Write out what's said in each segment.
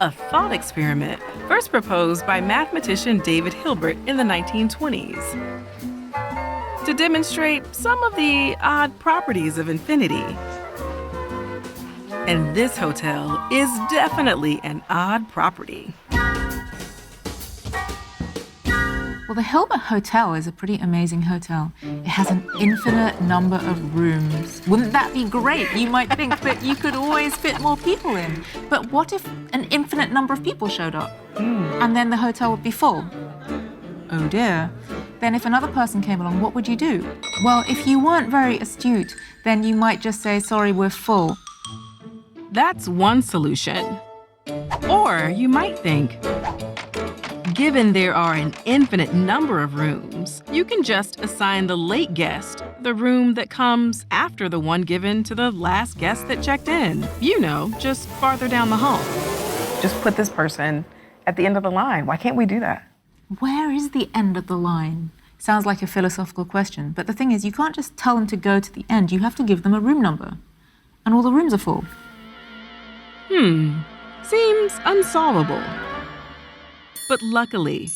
a thought experiment first proposed by mathematician David Hilbert in the 1920s to demonstrate some of the odd properties of infinity. And this hotel is definitely an odd property. Well, the Hilbert Hotel is a pretty amazing hotel. It has an infinite number of rooms. Wouldn't that be great? You might think that you could always fit more people in. But what if an infinite number of people showed up? And then the hotel would be full? Oh dear. Then if another person came along, what would you do? Well, if you weren't very astute, then you might just say, sorry, we're full. That's one solution. Or you might think, given there are an infinite number of rooms, you can just assign the late guest the room that comes after the one given to the last guest that checked in. You know, just farther down the hall. Just put this person at the end of the line. Why can't we do that? Where is the end of the line? Sounds like a philosophical question, but the thing is, you can't just tell them to go to the end. You have to give them a room number. And all the rooms are full. Seems unsolvable. But luckily,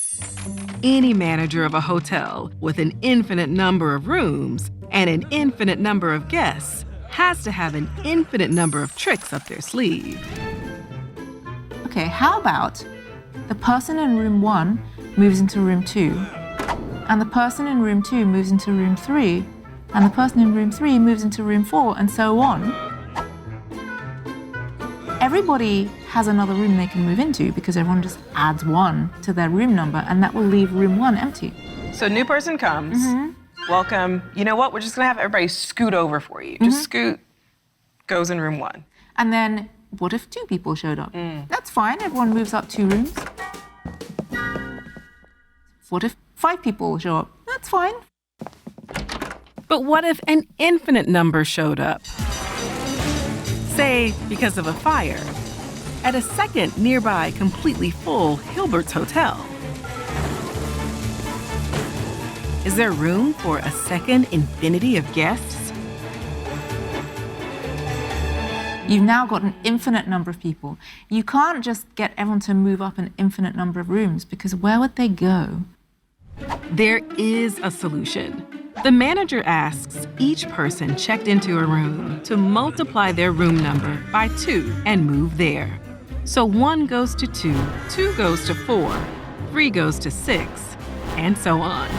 any manager of a hotel with an infinite number of rooms and an infinite number of guests has to have an infinite number of tricks up their sleeve. Okay, how about the person in room 1 moves into room 2, and the person in room 2 moves into room 3, and the person in room 3 moves into room 4, and so on. Everybody has another room they can move into because everyone just adds 1 to their room number, and that will leave room 1 empty. So new person comes, welcome. You know what? We're just gonna have everybody scoot over for you. Just scoot, goes in room 1. And then what if 2 people showed up? That's fine, everyone moves up 2 rooms. What if 5 people show up? That's fine. But what if an infinite number showed up? Say, because of a fire, at a second nearby completely full Hilbert's Hotel. Is there room for a second infinity of guests? You've now got an infinite number of people. You can't just get everyone to move up an infinite number of rooms, because where would they go? There is a solution. The manager asks each person checked into a room to multiply their room number by 2 and move there. So 1 goes to 2, 2 goes to 4, 3 goes to 6, and so on.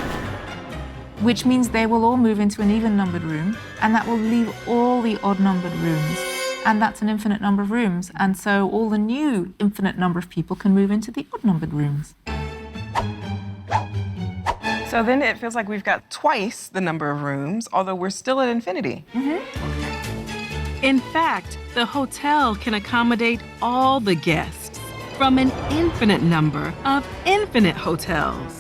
Which means they will all move into an even-numbered room, and that will leave all the odd-numbered rooms. And that's an infinite number of rooms, and so all the new infinite number of people can move into the odd-numbered rooms. So then it feels like we've got twice the number of rooms, although we're still at infinity. In fact, the hotel can accommodate all the guests from an infinite number of infinite hotels.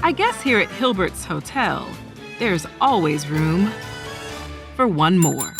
I guess here at Hilbert's Hotel, there's always room for one more.